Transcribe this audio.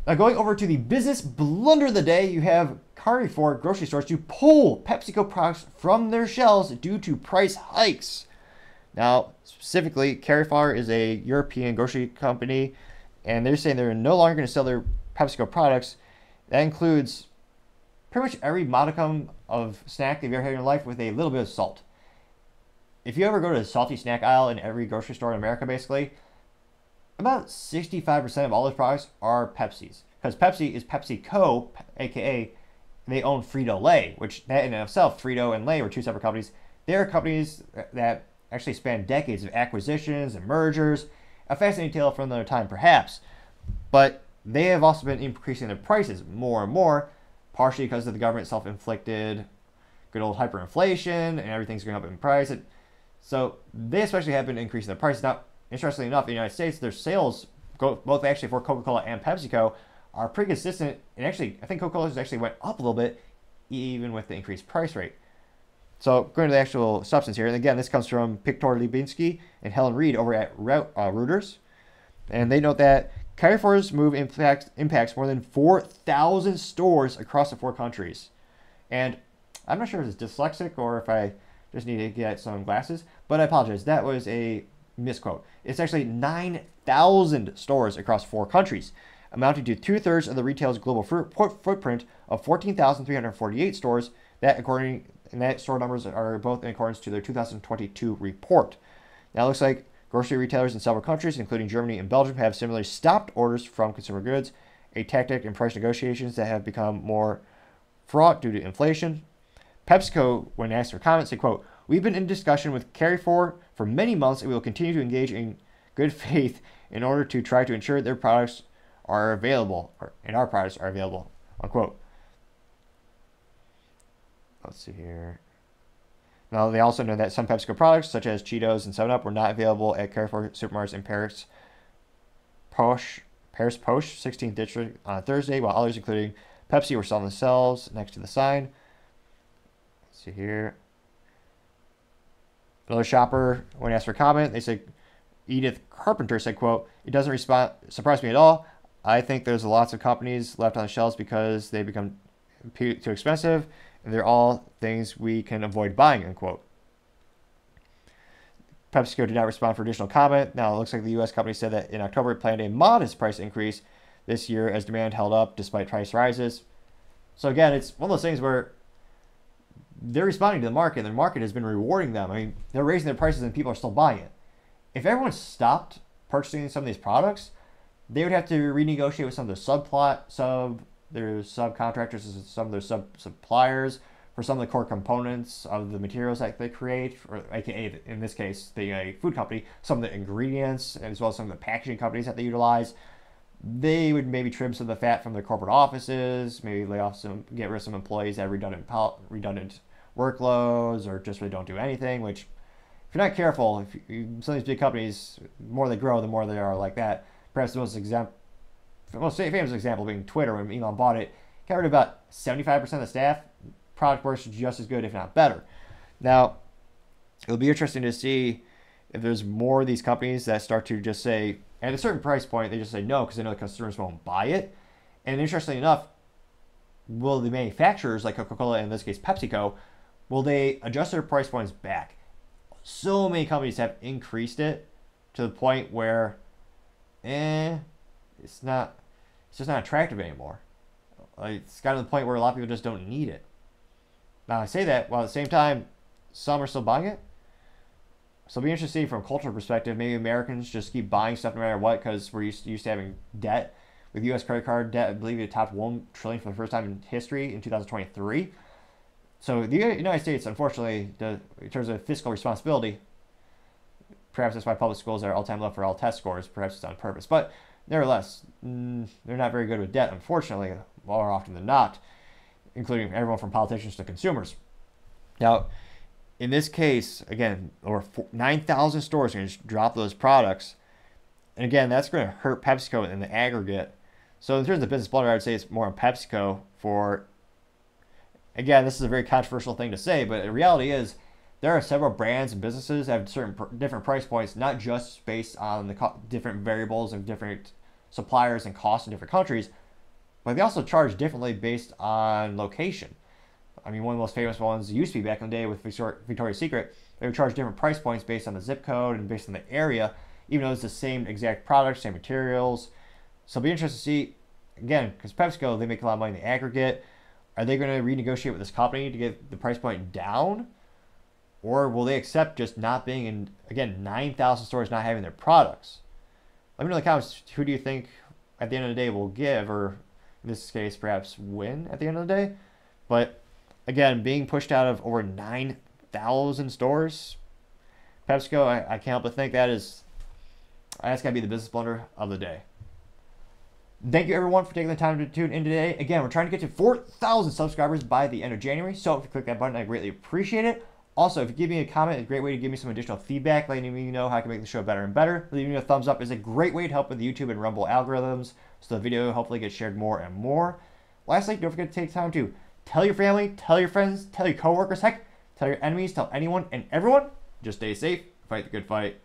Now going over to the business blunder of the day, you have Carrefour grocery stores to pull PepsiCo products from their shelves due to price hikes. Now, specifically, Carrefour is a European grocery company, and they're saying they're no longer going to sell their PepsiCo products. That includes pretty much every modicum of snack that you've ever had in your life with a little bit of salt. If you ever go to the salty snack aisle in every grocery store in America, basically, about 65% of all those products are Pepsi's. Because Pepsi is PepsiCo, aka they own Frito-Lay, which that in itself, Frito and Lay were two separate companies. They're companies that actually span decades of acquisitions and mergers. A fascinating tale from another time, perhaps. But they have also been increasing their prices more and more, partially because of the government self-inflicted good old hyperinflation and everything's going up in price. So they especially have been increasing their prices. Now, interestingly enough, in the United States, their sales, both actually for Coca-Cola and PepsiCo, are pretty consistent. And actually, I think Coca-Cola's actually went up a little bit, even with the increased price rate. So going to the actual substance here, and again, this comes from Victor Lubinsky and Helen Reed over at Reuters. And they note that Carrefour's move impacts more than 4,000 stores across the 4 countries. And I'm not sure if it's dyslexic or if I just need to get some glasses, but I apologize. That was a misquote. It's actually 9,000 stores across 4 countries, amounting to 2/3 of the retail's global footprint of 14,348 stores. That store numbers are both in accordance to their 2022 report. Now it looks like grocery retailers in several countries, including Germany and Belgium, have similarly stopped orders from consumer goods, a tactic in price negotiations that have become more fraught due to inflation. PepsiCo, when asked for comments, said, quote, "We've been in discussion with Carrefour for many months and we will continue to engage in good faith in order to try to ensure their products are available, and our products are available," unquote. Let's see here. Now, they also know that some PepsiCo products, such as Cheetos and 7-Up, were not available at Carrefour supermarkets in Paris Poche, 16th district on Thursday, while others, including Pepsi, were selling themselves next to the sign. Let's see here. Another shopper, when asked for comment, they said, Edith Carpenter said, quote, "It doesn't surprise me at all. I think there's lots of companies left on the shelves because they become too expensive, and they're all things we can avoid buying," unquote. PepsiCo did not respond for additional comment. Now, it looks like the U.S. company said that in October it planned a modest price increase this year as demand held up despite price rises. So again, it's one of those things where they're responding to the market, and the market has been rewarding them. I mean, they're raising their prices and people are still buying it. If everyone stopped purchasing some of these products, they would have to renegotiate with some of their subcontractors, some of their suppliers for some of the core components of the materials that they create, or aka in this case, being a food company, some of the ingredients, as well as some of the packaging companies that they utilize. They would maybe trim some of the fat from their corporate offices, maybe get rid of some employees that have redundant workloads, or just really don't do anything, which, if you're not careful, some of these big companies, the more they grow, the more they are like that. Perhaps the most famous example being Twitter. When Elon bought it, got rid of about 75% of the staff. Product works just as good, if not better. Now, it'll be interesting to see if there's more of these companies that start to just say, at a certain price point, they just say no because they know the consumers won't buy it. And interestingly enough, will the manufacturers, like Coca-Cola, in this case PepsiCo, will they adjust their price points back? So many companies have increased it to the point where, it's just not attractive anymore. Like, it's gotten to the point where a lot of people just don't need it. Now, I say that while at the same time, some are still buying it. So it'll be interesting to see from a cultural perspective. Maybe Americans just keep buying stuff no matter what because we're used to having debt. With U.S. credit card debt, I believe it topped $1 trillion for the first time in history in 2023. So the United States, unfortunately, in terms of fiscal responsibility, perhaps that's why public schools are all-time low for all test scores. Perhaps it's on purpose. But nevertheless, they're not very good with debt, unfortunately, more often than not, including everyone from politicians to consumers. Now, in this case, again, over 9,000 stores are going to drop those products. And again, that's going to hurt PepsiCo in the aggregate. So in terms of business blunder, I would say it's more on PepsiCo for, again, this is a very controversial thing to say, but the reality is there are several brands and businesses that have certain different price points, not just based on the different variables of different suppliers and costs in different countries, But they also charge differently based on location. I mean, one of the most famous ones used to be back in the day with Victoria's Secret. They would charge different price points based on the zip code and based on the area, even though it's the same exact product, same materials. So it'll be interesting to see, again, because PepsiCo, they make a lot of money in the aggregate. Are they going to renegotiate with this company to get the price point down? Or will they accept just not being in, again, 9,000 stores not having their products? Let me know in the comments, who do you think at the end of the day will give, or in this case, perhaps win at the end of the day? But again, being pushed out of over 9,000 stores, PepsiCo, I can't help but think that's got to be the business blunder of the day. Thank you, everyone, for taking the time to tune in today. Again, we're trying to get to 4,000 subscribers by the end of January, so if you click that button, I greatly appreciate it. Also, if you give me a comment, it's a great way to give me some additional feedback, letting me know how I can make the show better and better. Leaving me a thumbs up is a great way to help with the YouTube and Rumble algorithms, so the video hopefully gets shared more and more. Lastly, don't forget to take time to tell your family, tell your friends, tell your coworkers, heck, tell your enemies, tell anyone and everyone. Just stay safe, fight the good fight.